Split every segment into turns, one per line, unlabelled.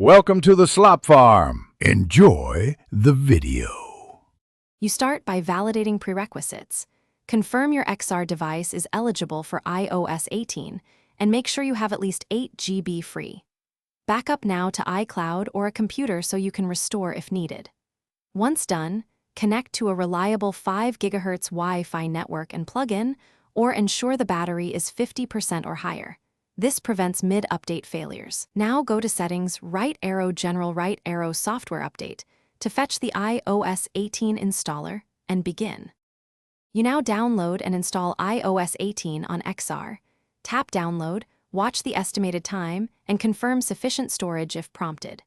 Welcome to the Slop Farm. Enjoy the video.
You start by validating prerequisites. Confirm your XR device is eligible for iOS 18 and make sure you have at least 8 GB free. Backup now to iCloud or a computer so you can restore if needed. Once done, connect to a reliable 5 GHz Wi-Fi network and plug in, or ensure the battery is 50% or higher. This prevents mid-update failures. Now go to Settings, right arrow General, right arrow Software Update to fetch the iOS 18 installer and begin. You now download and install iOS 18 on XR. Tap Download, watch the estimated time, and confirm sufficient storage if prompted.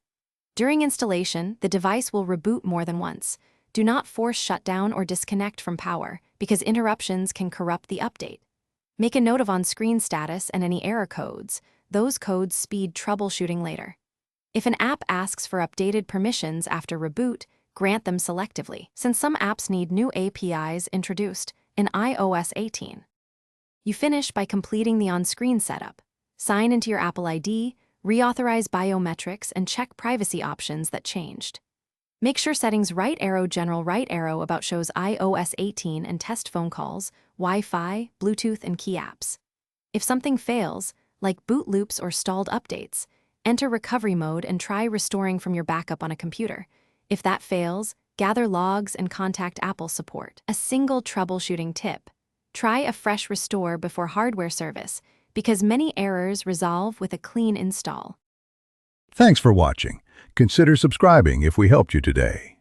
During installation, the device will reboot more than once. Do not force shutdown or disconnect from power, because interruptions can corrupt the update. Make a note of on-screen status and any error codes. Those codes speed troubleshooting later. If an app asks for updated permissions after reboot, grant them selectively, since some apps need new APIs introduced in iOS 18. You finish by completing the on-screen setup. Sign into your Apple ID, reauthorize biometrics, and check privacy options that changed. Make sure Settings right arrow General right arrow about shows iOS 18 and test phone calls, Wi-Fi, Bluetooth, and key apps. If something fails, like boot loops or stalled updates, enter recovery mode and try restoring from your backup on a computer. If that fails, gather logs and contact Apple support. A single troubleshooting tip: try a fresh restore before hardware service, because many errors resolve with a clean install.
Thanks for watching. Consider subscribing if we helped you today.